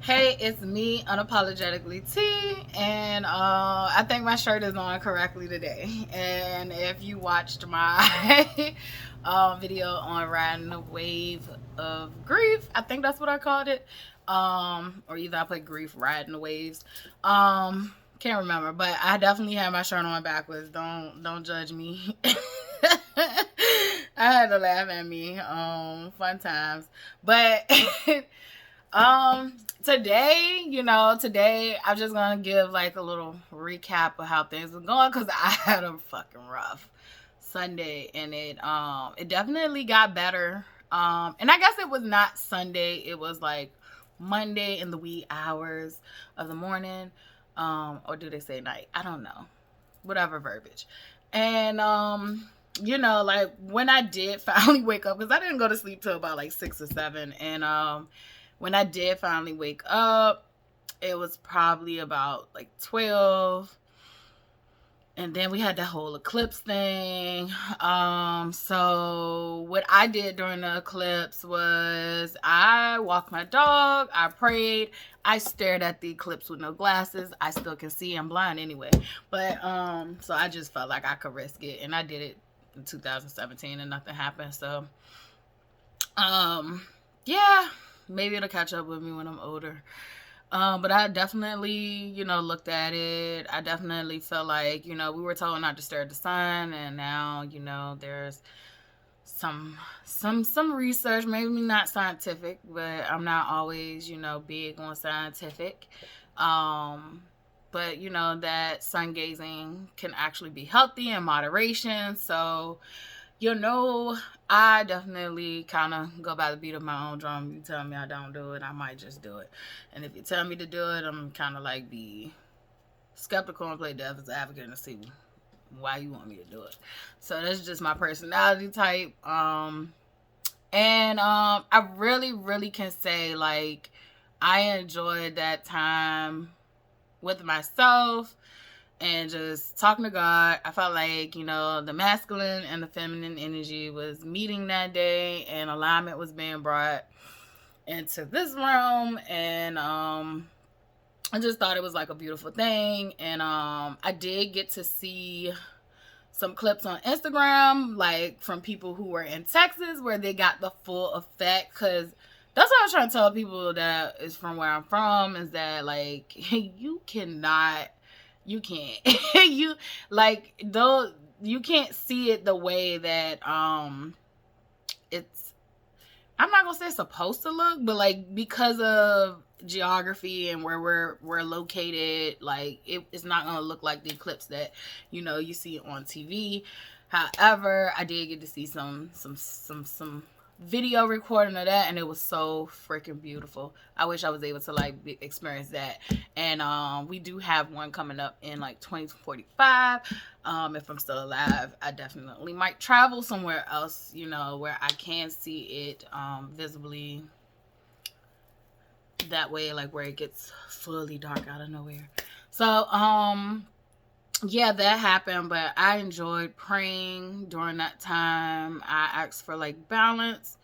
Hey, it's me, unapologetically T, and I think my shirt is on correctly today. And if you watched my video on riding the wave of grief, I think that's what I called it, or either I put grief riding the waves. Can't remember, but I definitely had my shirt on backwards. Don't judge me. I had to laugh at me. Fun times, but. Today, today I'm just gonna give like a little recap of how things were going because I had a fucking rough Sunday and it definitely got better. And I guess it was not Sunday, it was like Monday in the wee hours of the morning. Or do they say night? I don't know. Whatever verbiage. And like when I did finally wake up, because I didn't go to sleep till about like 6 or 7, and when I did finally wake up, it was probably about like 12. And then we had that whole eclipse thing. So what I did during the eclipse was I walked my dog, I prayed, I stared at the eclipse with no glasses. I still can see, I'm blind anyway. But so I just felt like I could risk it, and I did it in 2017 and nothing happened. So yeah, maybe it'll catch up with me when I'm older. But I definitely, looked at it. I definitely felt like, we were told not to stare at the sun, and now, there's some research, maybe not scientific, but I'm not always, big on scientific. But that sun gazing can actually be healthy in moderation. So I definitely kind of go by the beat of my own drum. You tell me I don't do it, I might just do it. And if you tell me to do it, I'm kind of like be skeptical and play devil's advocate and see why you want me to do it. So that's just my personality type. I really, really can say like I enjoyed that time with myself and just talking to God. I felt like, the masculine and the feminine energy was meeting that day, and alignment was being brought into this realm. And I just thought it was like a beautiful thing. And I did get to see some clips on Instagram, like from people who were in Texas, where they got the full effect. Because that's what I was trying to tell people that is from where I'm from, is that like you can't you like though you can't see it the way that it's, I'm not gonna say it's supposed to look, but like because of geography and where we're located, like it's not gonna look like the eclipse that you see on TV. However, I did get to see some video recording of that, and it was so freaking beautiful. I wish I was able to like experience that. And we do have one coming up in like 2045. If I'm still alive, I definitely might travel somewhere else, where I can see it visibly that way, like where it gets fully dark out of nowhere. So yeah, that happened, but I enjoyed praying during that time. I asked for like balance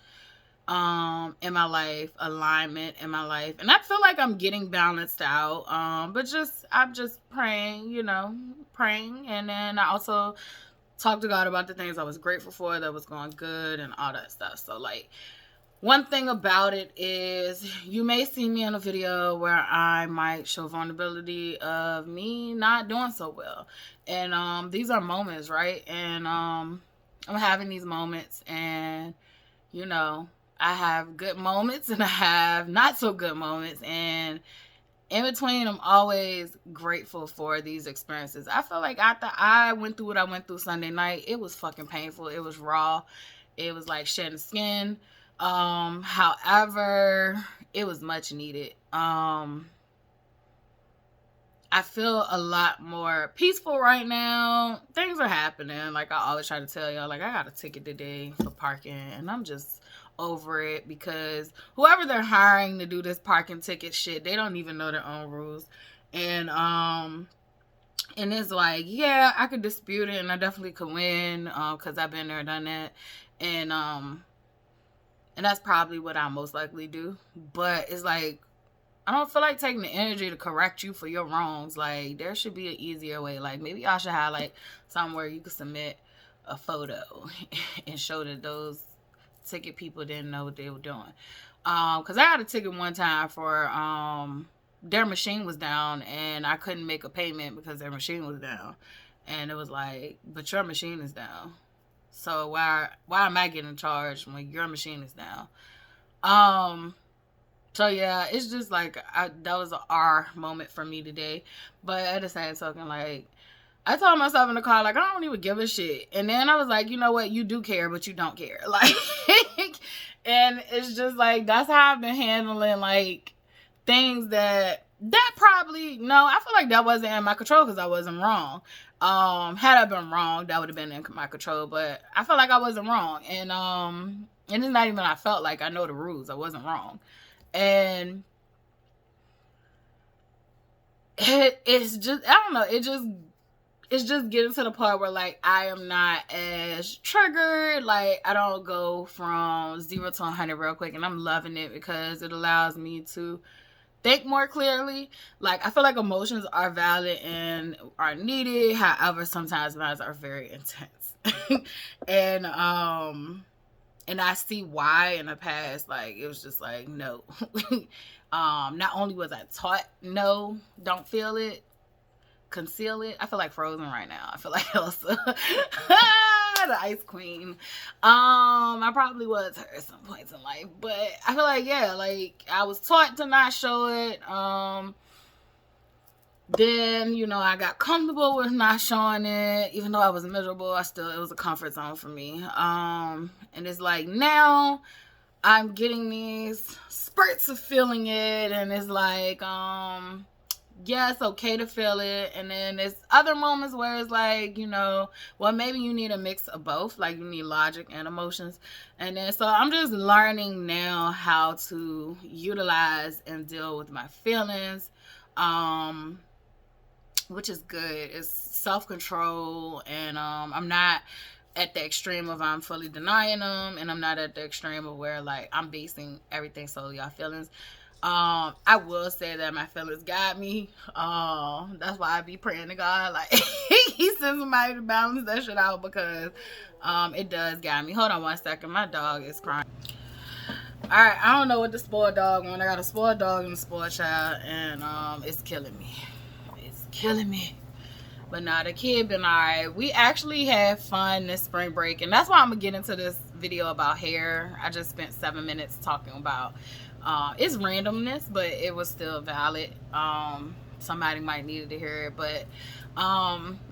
in my life, alignment in my life, and I feel like I'm getting balanced out. But I'm just praying, praying. And then I also talked to God about the things I was grateful for that was going good and all that stuff. So like one thing about it is you may see me in a video where I might show vulnerability of me not doing so well. And these are moments, right? And I'm having these moments, and I have good moments and I have not so good moments. And in between, I'm always grateful for these experiences. I feel like after I went through what I went through Sunday night, it was fucking painful. It was raw. It was like shedding skin. However, it was much needed. I feel a lot more peaceful right now. Things are happening. Like I always try to tell y'all, like I got a ticket today for parking, and I'm just over it because whoever they're hiring to do this parking ticket shit, they don't even know their own rules. And it's like, yeah, I could dispute it, and I definitely could win because I've been there, done that. And that's probably what I most likely do. But it's like, I don't feel like taking the energy to correct you for your wrongs. Like, there should be an easier way. Like, maybe y'all should have like somewhere you could submit a photo and show that those ticket people didn't know what they were doing. Cause I had a ticket one time for their machine was down and I couldn't make a payment because their machine was down. And it was like, but your machine is down. So why am I getting charged when your machine is down? So yeah, it's just like that was an R moment for me today. But at the same token, like I told myself in the car, like I don't even give a shit. And then I was like, you know what? You do care, but you don't care. Like, and it's just like that's how I've been handling like things that probably I feel like that wasn't in my control because I wasn't wrong. Had I been wrong, that would have been in my control. But I felt like I wasn't wrong, and it's not even I felt like I know the rules. I wasn't wrong. And it's just, I don't know, it's just getting to the point where like I am not as triggered. Like I don't go from 0 to 100 real quick, and I'm loving it because it allows me to think more clearly. Like I feel like emotions are valid and are needed. However, sometimes mine are very intense. And I see why in the past, like, it was just like, no. Not only was I taught, no, don't feel it, conceal it. I feel like Frozen right now. I feel like Elsa, the Ice Queen. I probably was her at some points in life, but I feel like, yeah, like, I was taught to not show it. Then, I got comfortable with not showing it. Even though I was miserable, it was a comfort zone for me. And it's like now I'm getting these spurts of feeling it. And it's like, yeah, it's okay to feel it. And then there's other moments where it's like, well, maybe you need a mix of both. Like you need logic and emotions. And then, so I'm just learning now how to utilize and deal with my feelings. Which is good. It's self-control, and I'm not at the extreme of I'm fully denying them, and I'm not at the extreme of where like I'm basing everything solely on feelings. I will say that my feelings guide me. That's why I be praying to God, like He sends somebody to balance that shit out, because it does guide me. Hold on one second, my dog is crying. All right, I don't know what the spoiled dog want. I got a spoiled dog and a spoiled child, and it's killing me. Killing me. But nah, the kid been alright. We actually had fun this spring break, and that's why I'm gonna get into this video about hair. I just spent 7 minutes talking about its randomness, but it was still valid. Somebody might needed to hear it, but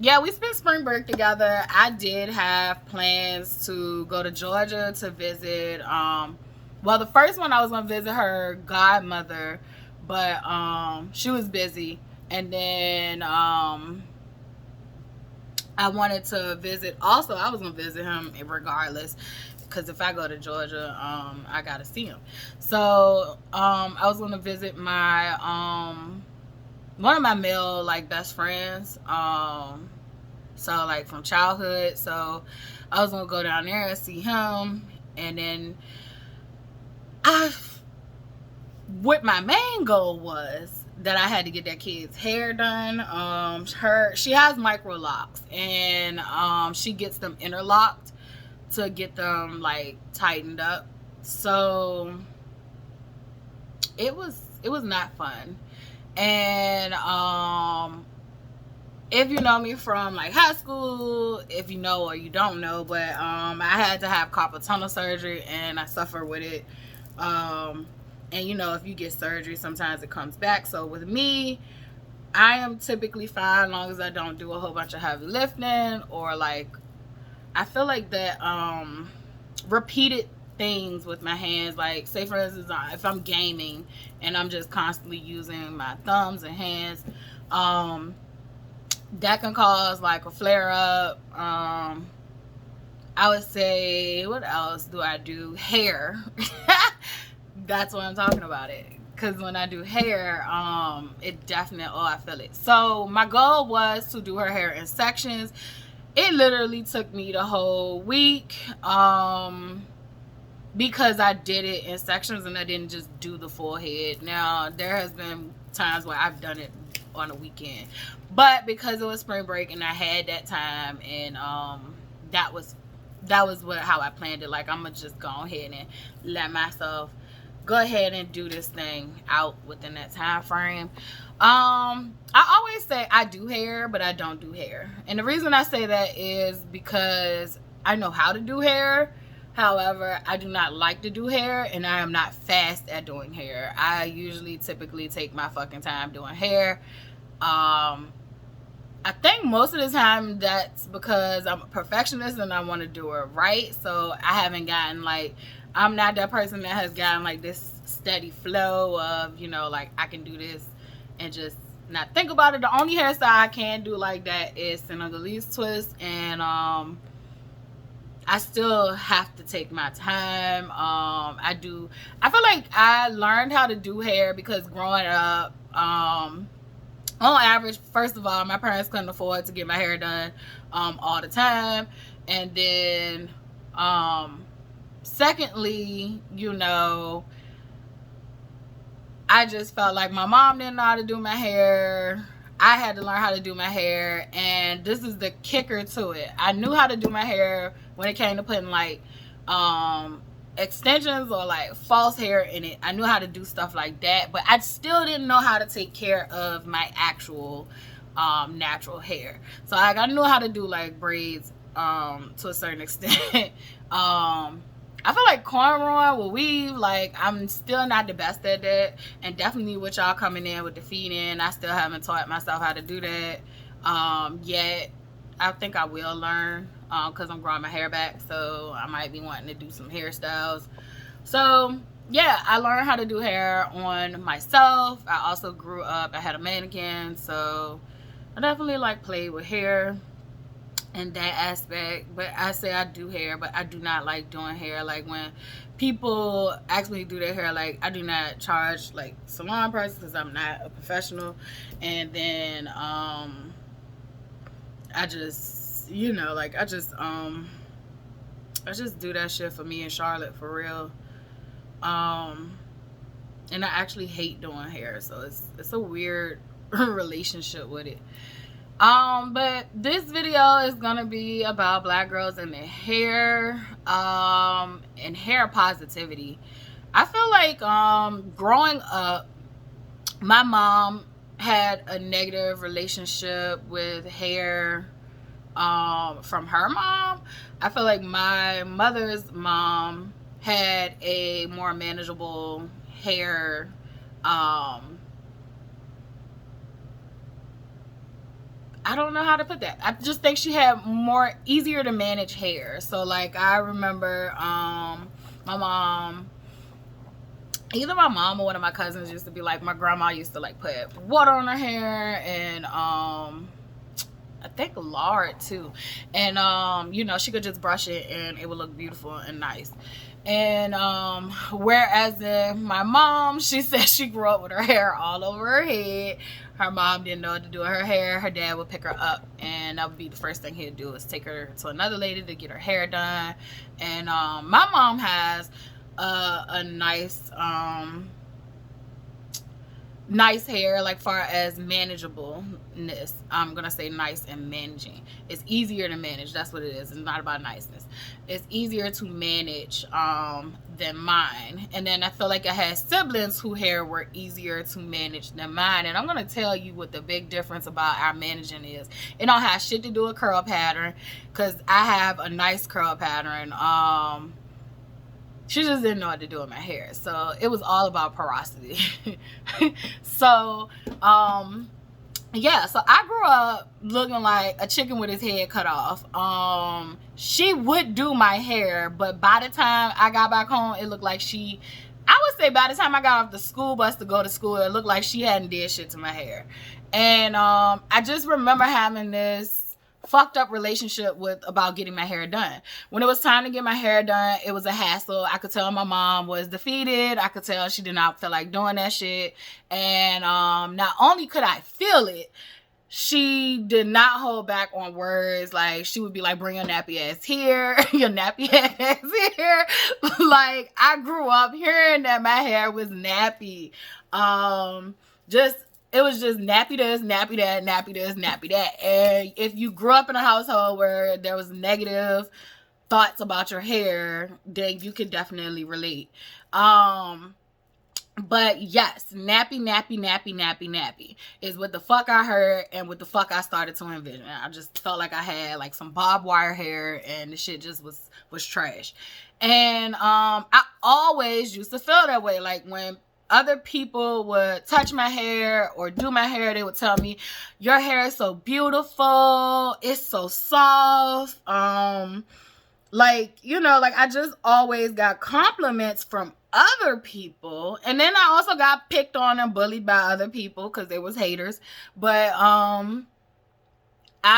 yeah, we spent spring break together. I did have plans to go to Georgia to visit well, the first one I was gonna visit her godmother, but she was busy. And then I wanted to visit, also I was going to visit him regardless, because if I go to Georgia, I got to see him. So I was going to visit my, one of my male like best friends, so like from childhood. So I was going to go down there and see him. And then what my main goal was, that I had to get that kid's hair done. She has micro locks, and she gets them interlocked to get them like tightened up. So it was not fun. And if you know me from like high school, if you know or you don't know, but I had to have carpal tunnel surgery, and I suffer with it. And if you get surgery, sometimes it comes back. So with me, I am typically fine as long as I don't do a whole bunch of heavy lifting, or like, I feel like that repeated things with my hands. Like, say for instance, if I'm gaming and I'm just constantly using my thumbs and hands, that can cause like a flare up. I would say, what else do I do? Hair. That's what I'm talking about it. Because when I do hair, it definitely, I feel it. So my goal was to do her hair in sections. It literally took me the whole week. because I did it in sections and I didn't just do the full head. Now, there has been times where I've done it on a weekend, but because it was spring break and I had that time, and that was how I planned it. Like, I'm gonna just go ahead and let myself go ahead and do this thing out within that time frame. I always say I do hair, but I don't do hair, and the reason I say that is because I know how to do hair. However, I do not like to do hair, and I am not fast at doing hair. I usually typically take my fucking time doing hair. I think most of the time that's because I'm a perfectionist and I want to do it right. So I haven't gotten, like, I'm not that person that has gotten like this steady flow of, you know, like, I can do this and just not think about it. The only hairstyle I can do like that is Senegalese twist, and I still have to take my time. I feel like I learned how to do hair because growing up, on average, first of all, my parents couldn't afford to get my hair done all the time. And then secondly, you know, I just felt like my mom didn't know how to do my hair. I had to learn how to do my hair, and this is the kicker to it. I knew how to do my hair when it came to putting like extensions or like false hair in it. I knew how to do stuff like that, but I still didn't know how to take care of my actual natural hair. So like, I knew how to do like braids to a certain extent. I feel like cornrowing with weave, like, I'm still not the best at that, and definitely with y'all coming in with the feet in, I still haven't taught myself how to do that yet. I think I will learn because I'm growing my hair back, so I might be wanting to do some hairstyles. So yeah, I learned how to do hair on myself. I also grew up, I had a mannequin, so I definitely like played with hair in that aspect. But I say I do hair, but I do not like doing hair. Like, when people ask me to do their hair, like, I do not charge like salon prices because I'm not a professional. And then I just, you know, like, I just do that shit for me and Charlotte, for real. And I actually hate doing hair, so it's a weird relationship with it. But this video is gonna be about Black girls and their hair, and hair positivity. I feel like growing up, my mom had a negative relationship with hair from her mom. I feel like my mother's mom had a more manageable hair I don't know how to put that. I just think she had more easier to manage hair. So like, I remember my mom, either my mom or one of my cousins used to be like, my grandma used to like put water on her hair, and I think lard too, and you know, she could just brush it and it would look beautiful and nice. And whereas my mom, she said she grew up with her hair all over her head. Her mom didn't know what to do with her hair. Her dad would pick her up, and that would be the first thing he'd do, is take her to another lady to get her hair done. And my mom has a nice hair, like, far as manageableness. I'm gonna say nice and managing. It's easier to manage. That's what it is. It's not about niceness. It's easier to manage than mine. And then I feel like I had siblings whose hair were easier to manage than mine. And I'm gonna tell you what the big difference about our managing is. It don't have shit to do with curl pattern, because I have a nice curl pattern. She just didn't know what to do with my hair, so it was all about porosity. So yeah, so I grew up looking like a chicken with his head cut off. She would do my hair, but by the time I got back home, it looked like I would say by the time I got off the school bus to go to school, it looked like she hadn't did shit to my hair. And I just remember having this fucked up relationship about getting my hair done. When it was time to get my hair done, it was a hassle. I could tell my mom was defeated. I could tell she did not feel like doing that shit. And not only could I feel it, she did not hold back on words. Like, she would be like, bring your nappy ass here, your nappy ass here. Like, I grew up hearing that my hair was nappy. Just, it was just nappy this, nappy that, nappy this, nappy that. And if you grew up in a household where there was negative thoughts about your hair, then you could definitely relate. But yes, nappy, nappy, nappy, nappy, nappy is what the fuck I heard and what the fuck I started to envision. I just felt like I had like some barbed wire hair and the shit just was trash. And I always used to feel that way. Like, when other people would touch my hair or do my hair, they would tell me, your hair is so beautiful, it's so soft. Like, you know, like, I just always got compliments from other people. And then I also got picked on and bullied by other people because they was haters. But I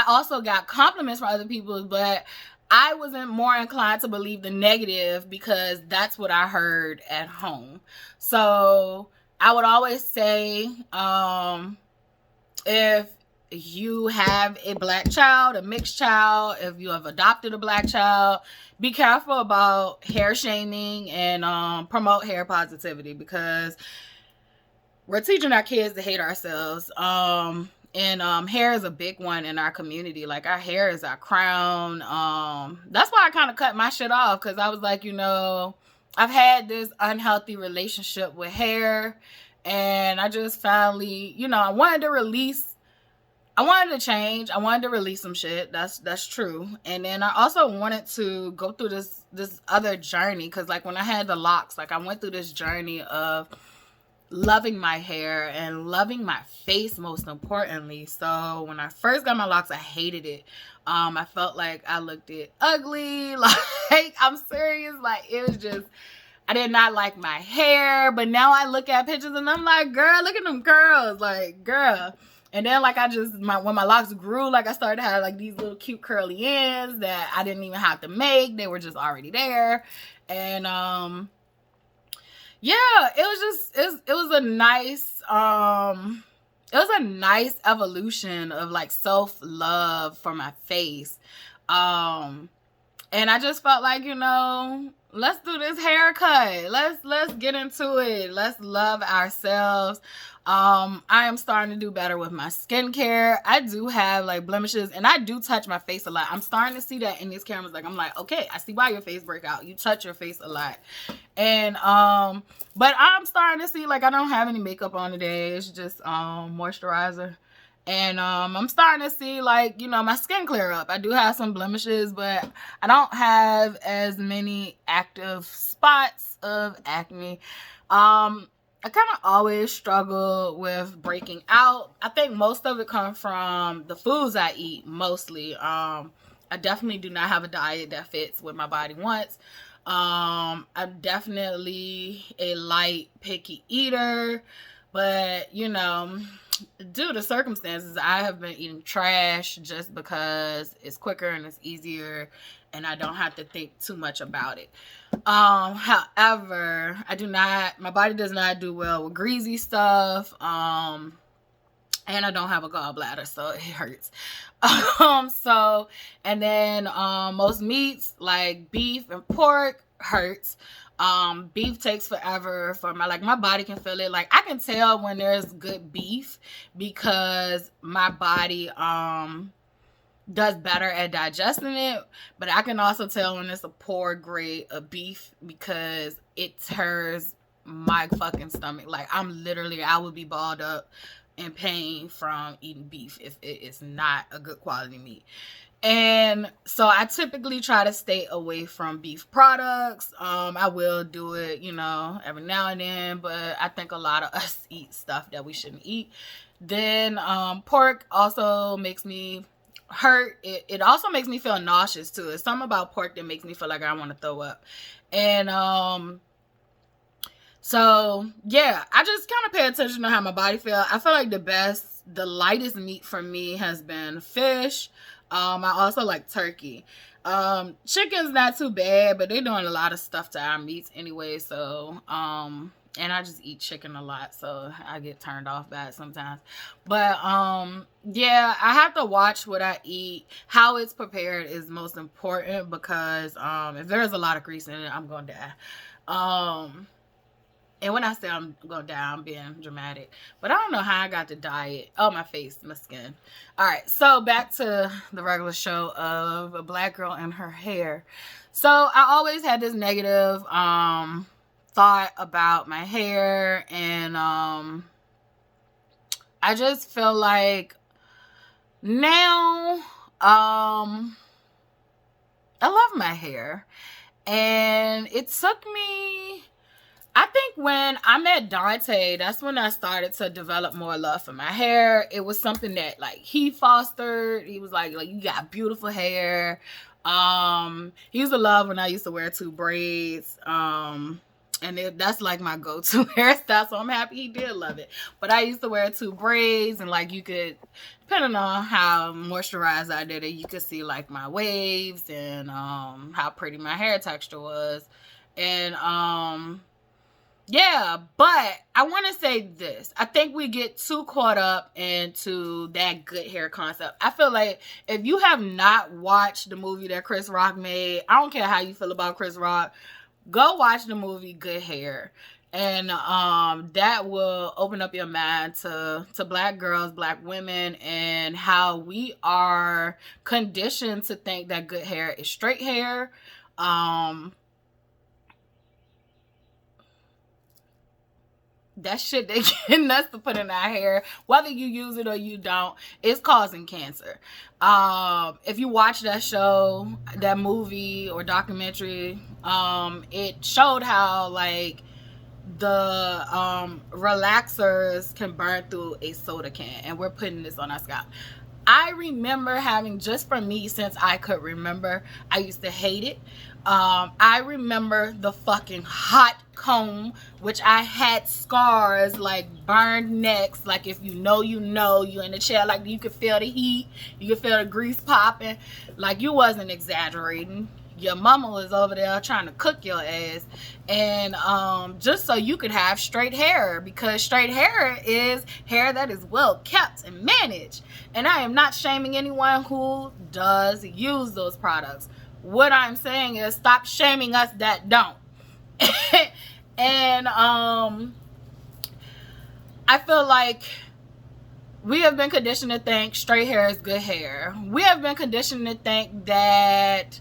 also got compliments from other people, but I wasn't more inclined to believe the negative because that's what I heard at home. So I would always say, if you have a black child, a mixed child, if you have adopted a black child, be careful about hair shaming and promote hair positivity, because we're teaching our kids to hate ourselves. And hair is a big one in our community. Like, our hair is our crown. That's why I kind of cut my shit off, because I was like, you know, I've had this unhealthy relationship with hair, and I just finally, you know, I wanted to change. I wanted to release some shit. That's true. And then I also wanted to go through this other journey, because like, when I had the locks, like, I went through this journey of loving my hair and loving my face, most importantly. So when I first got my locks, I hated it. I felt like I looked it ugly. Like, I'm serious. Like, it was just, I did not like my hair. But now I look at pictures and I'm like, girl, look at them curls. Like, girl. And then, like, when my locks grew, like, I started to have, like, these little cute curly ends that I didn't even have to make. They were just already there. And, yeah, it was a nice evolution of, like, self-love for my face. And I just felt like, you know, let's do this haircut. Let's get into it. Let's love ourselves. I am starting to do better with my skincare. I do have, like, blemishes, and I do touch my face a lot. I'm starting to see that in these cameras. Like, I'm like, okay, I see why your face break out. You touch your face a lot. And but I'm starting to see, like, I don't have any makeup on today. It's just moisturizer. And I'm starting to see, like, you know, my skin clear up. I do have some blemishes, but I don't have as many active spots of acne. I kind of always struggle with breaking out. I think most of it comes from the foods I eat, mostly. I definitely do not have a diet that fits what my body wants. I'm definitely a light, picky eater, but, you know, due to circumstances, I have been eating trash just because it's quicker and it's easier and I don't have to think too much about it. However, my body does not do well with greasy stuff. And I don't have a gallbladder, so it hurts. And then most meats like beef and pork hurts. Beef takes forever for my body can feel it. Like, I can tell when there's good beef because my body does better at digesting it, but I can also tell when it's a poor grade of beef because it tears my fucking stomach. Like, I would be balled up in pain from eating beef if it is not a good quality meat. And so I typically try to stay away from beef products. I will do it, you know, every now and then, but I think a lot of us eat stuff that we shouldn't eat. Then pork also makes me hurt. It also makes me feel nauseous too. It's something about pork that makes me feel like I want to throw up. And so yeah, I just kind of pay attention to how my body feels. I feel like the lightest meat for me has been fish. I also like turkey. Chicken's not too bad, but they're doing a lot of stuff to our meats anyway, so And I just eat chicken a lot, so I get turned off by it sometimes. But yeah, I have to watch what I eat. How it's prepared is most important, because if there's a lot of grease in it, I'm gonna die. And when I say I'm gonna die, I'm being dramatic. But I don't know how I got the diet. Oh, my face, my skin. All right, so back to the regular show of a black girl and her hair. So I always had this negative thought about my hair, and I just feel like now I love my hair. And it took me, I think when I met Dante, that's when I started to develop more love for my hair. It was something that like he fostered. He was like you got beautiful hair. He used to love when I used to wear 2 braids. And that's like my go-to hairstyle, so I'm happy he did love it. But I used to wear 2 braids, and like you could, depending on how moisturized I did it, you could see like my waves and how pretty my hair texture was. And yeah, but I want to say this. I think we get too caught up into that good hair concept. I feel like if you have not watched the movie that Chris Rock made, I don't care how you feel about Chris Rock, go watch the movie Good Hair. And that will open up your mind to black girls, black women, and how we are conditioned to think that good hair is straight hair. That shit they getting us to put in our hair, whether you use it or you don't, it's causing cancer. If you watch that show, that movie or documentary, it showed how like the relaxers can burn through a soda can, and we're putting this on our scalp. I remember having, just for me, since I could remember, I used to hate it. I remember the fucking hot comb, which I had scars, like burned necks. Like if you know, you in the chair, like you could feel the heat, you could feel the grease popping. Like you wasn't exaggerating. Your mama was over there trying to cook your ass, and just so you could have straight hair, because straight hair is hair that is well kept and managed. And I am not shaming anyone who does use those products. What I'm saying is stop shaming us that don't. And I feel like we have been conditioned to think straight hair is good hair. We have been conditioned to think that,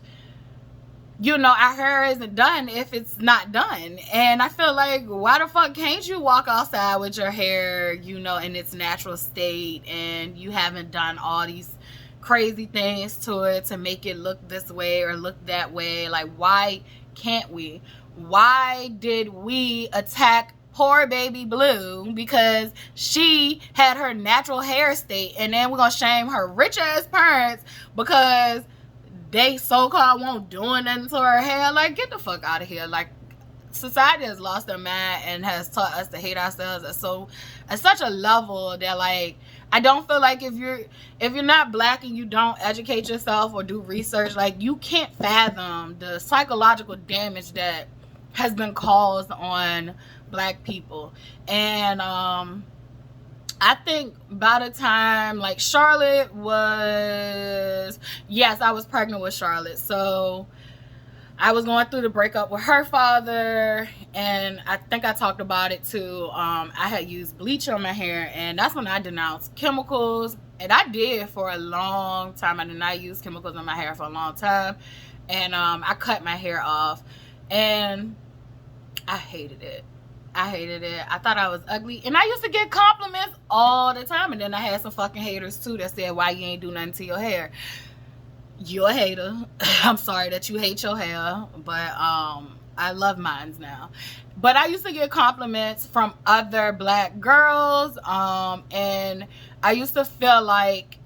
you know, our hair isn't done if it's not done. And I feel like, why the fuck can't you walk outside with your hair, you know, in its natural state, and you haven't done all these crazy things to it to make it look this way or look that way? Like, why can't we? Why did we attack poor baby Blue because she had her natural hair state, and then we're gonna shame her rich ass parents because they so-called won't doing nothing to her hair? Like, get the fuck out of here. Like, society has lost their mind and has taught us to hate ourselves at such a level that, like, I don't feel like if you're not black and you don't educate yourself or do research, like, you can't fathom the psychological damage that has been caused on black people. And I think by the time, like, Charlotte was, yes, I was pregnant with Charlotte. So I was going through the breakup with her father, and I think I talked about it too. I had used bleach on my hair, and that's when I denounced chemicals. And I did for a long time. I did not use chemicals on my hair for a long time. And I cut my hair off, and I hated it. I thought I was ugly. And I used to get compliments all the time. And then I had some fucking haters too that said, why you ain't do nothing to your hair? You're a hater. I'm sorry that you hate your hair. But I love mine now. But I used to get compliments from other black girls. And I used to feel like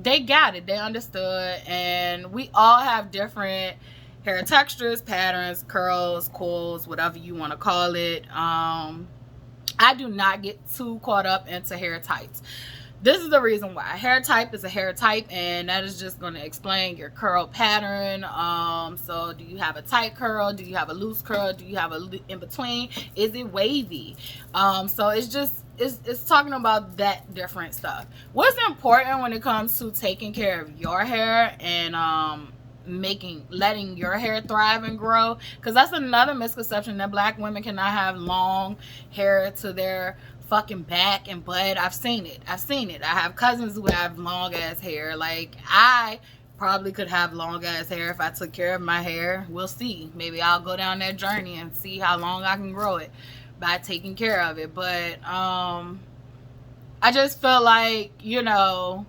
they got it. They understood. And we all have different hair textures, patterns, curls, coils, whatever you want to call it. I do not get too caught up into hair types. this is the reason why. Hair type is a hair type, and that is just going to explain your curl pattern. So do you have a tight curl? Do you have a loose curl? Do you have a in between? Is it wavy? So it's just it's talking about that different stuff. What's important when it comes to taking care of your hair and letting your hair thrive and grow, because that's another misconception, that black women cannot have long hair to their fucking back and butt. I've seen it. I have cousins who have long ass hair. Like, I probably could have long ass hair if I took care of my hair. We'll see. Maybe I'll go down that journey and see how long I can grow it by taking care of it. But I just feel like, you know,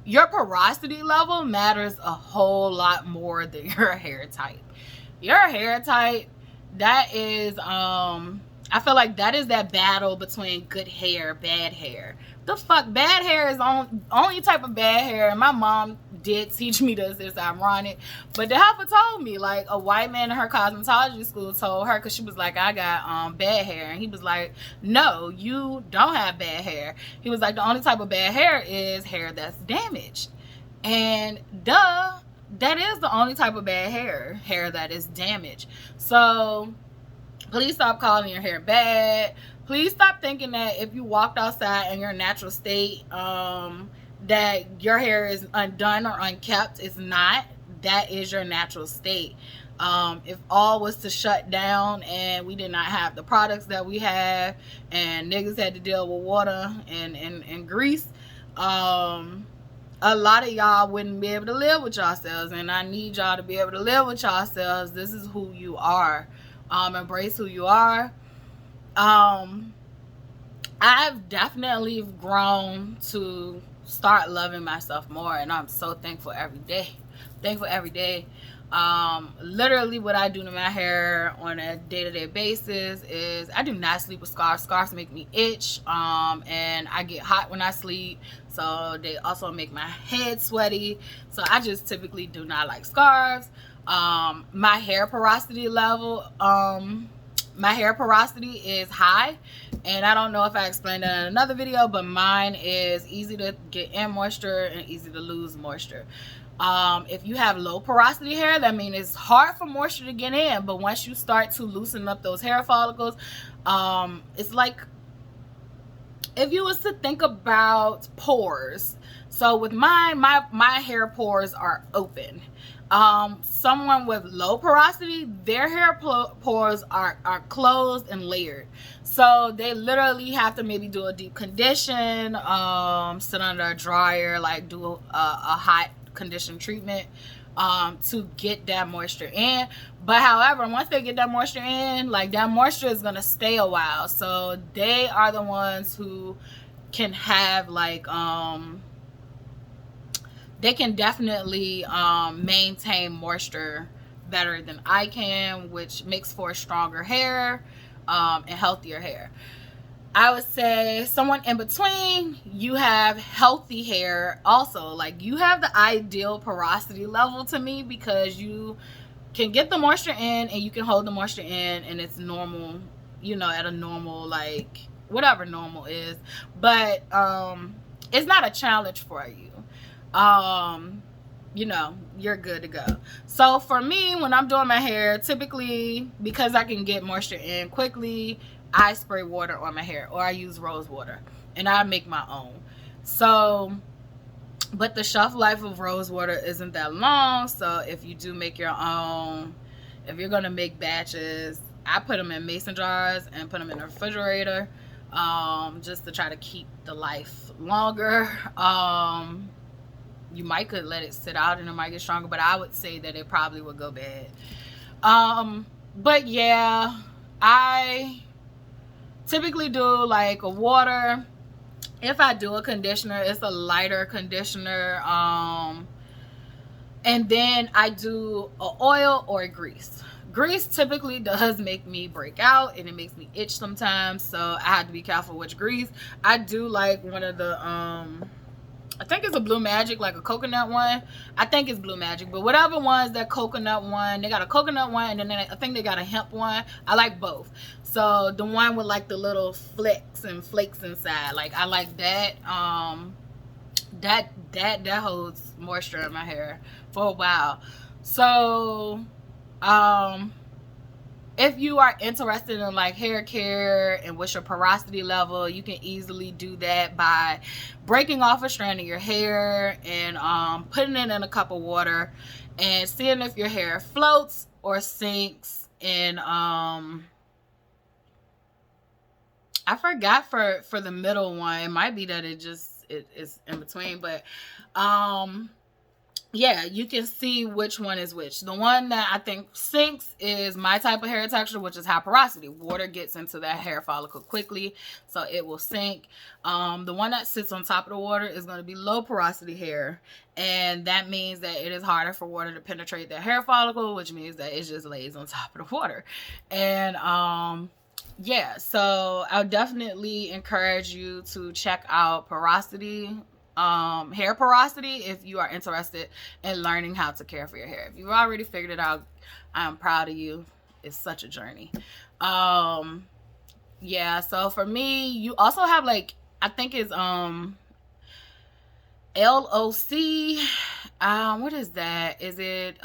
your porosity level matters a whole lot more than your hair type. Your hair type, that is I feel like that is that battle between good hair, bad hair. The fuck, bad hair is only type of bad hair, and my mom did teach me this. It's ironic, but the helper told me, like, a white man in her cosmetology school told her, because she was like, I got bad hair, and he was like, no, you don't have bad hair. He was like, the only type of bad hair is hair that's damaged. And duh, that is the only type of bad hair that is damaged. So please stop calling your hair bad. Please stop thinking that if you walked outside in your natural state, that your hair is undone or unkept. It's not. That is your natural state. If all was to shut down and we did not have the products that we have, and niggas had to deal with water and grease, a lot of y'all wouldn't be able to live with yourselves. And I need y'all to be able to live with yourselves. This is who you are. Embrace who you are. I've definitely grown to start loving myself more, and I'm so thankful every day. Literally what I do to my hair on a day-to-day basis is I do not sleep with scarves. Scarves make me itch, and I get hot when I sleep, so they also make my head sweaty. So I just typically do not like scarves. My hair porosity level, my hair porosity is high, and I don't know if I explained that in another video, but mine is easy to get in moisture and easy to lose moisture. If you have low porosity hair, that means it's hard for moisture to get in, but once you start to loosen up those hair follicles, it's like if you was to think about pores. So with mine, my hair pores are open. Someone with low porosity, their hair pores are closed and layered. So they literally have to maybe do a deep condition, sit under a dryer, like do a hot condition treatment to get that moisture in. But however, once they get that moisture in, like, that moisture is gonna stay a while. So they are the ones who can have, like, they can definitely maintain moisture better than I can, which makes for stronger hair and healthier hair. I would say someone in between, you have healthy hair also. Like, you have the ideal porosity level to me, because you can get the moisture in and you can hold the moisture in, and it's normal, you know, at a normal, like, whatever normal is. But it's not a challenge for you. You know, you're good to go. So for me, when I'm doing my hair, typically, because I can get moisture in quickly, I spray water on my hair, or I use rose water, and I make my own. So, but the shelf life of rose water isn't that long. So if you do make your own, if you're gonna make batches, I put them in mason jars and put them in the refrigerator, just to try to keep the life longer. You might could let it sit out and it might get stronger, but I would say that it probably would go bad. But yeah, I typically do like a water. If I do a conditioner, it's a lighter conditioner. And then I do a oil or a grease. Grease typically does make me break out, and it makes me itch sometimes, so I have to be careful which grease. I do like one of the I think it's a Blue Magic, like a coconut one. I think it's Blue Magic, but whatever one's that coconut one, they got a coconut one, and then I think they got a hemp one. I like both. So the one with like the little flecks and flakes inside, like, I like that. That holds moisture in my hair for a while. So um if you are interested in like hair care and what's your porosity level, you can easily do that by breaking off a strand of your hair and putting it in a cup of water and seeing if your hair floats or sinks. And I forgot for the middle one. It might be that it's in between, but yeah, you can see which one is which. The one that I think sinks is my type of hair texture, which is high porosity. Water gets into that hair follicle quickly, so it will sink. The one that sits on top of the water is going to be low porosity hair, and that means that it is harder for water to penetrate the hair follicle, which means that it just lays on top of the water. And yeah, so I would definitely encourage you to check out porosity, hair porosity, if you are interested in learning how to care for your hair. If you've already figured it out, I'm proud of you. It's such a journey. Yeah, so for me, you also have like, I think it's LOC. What is that? Is it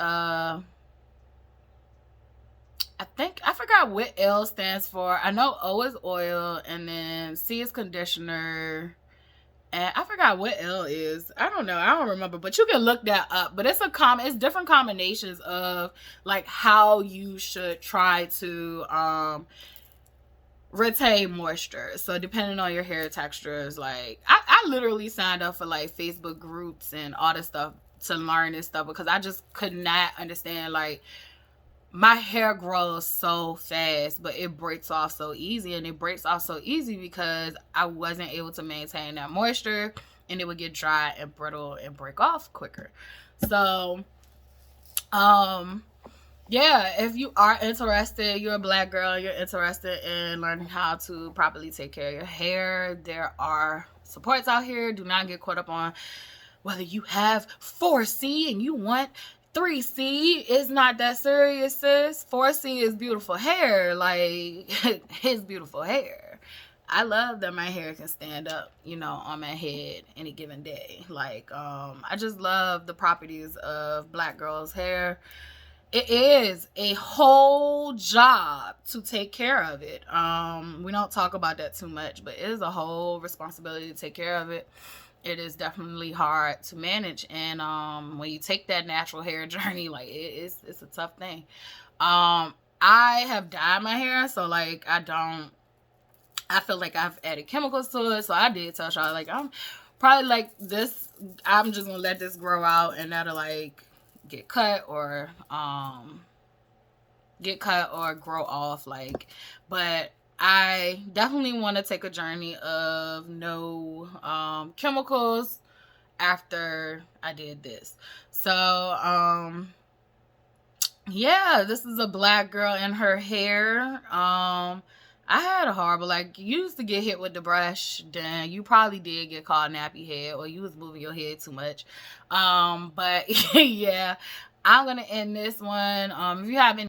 I think I forgot what L stands for. I know O is oil, and then C is conditioner, and I forgot what L is. I don't know. I don't remember, but you can look that up. But it's different combinations of like how you should try to retain moisture. So depending on your hair textures, like I literally signed up for like Facebook groups and all this stuff to learn this stuff, because I just could not understand, like, my hair grows so fast, but it breaks off so easy. And it breaks off so easy because I wasn't able to maintain that moisture, and it would get dry and brittle and break off quicker. So, yeah, if you are interested, you're a black girl, you're interested in learning how to properly take care of your hair, there are supports out here. Do not get caught up on whether you have 4C and you want 3C. It's not that serious, sis. 4C is beautiful hair. Like, it's beautiful hair. I love that my hair can stand up, on my head any given day. Like, I just love the properties of black girls' hair. It is a whole job to take care of it. We don't talk about that too much, but it is a whole responsibility to take care of it. It is definitely hard to manage, and when you take that natural hair journey, like, it's a tough thing. I have dyed my hair, so like I feel like I've added chemicals to it. So I did tell y'all, like, I'm probably like this, I'm just gonna let this grow out, and that'll like get cut or grow off, like. But I definitely want to take a journey of no chemicals after I did this. So yeah, this is a black girl in her hair. I had a horrible, like, you used to get hit with the brush, then you probably did get called nappy head, or you was moving your head too much. But yeah, I'm gonna end this one. If you have any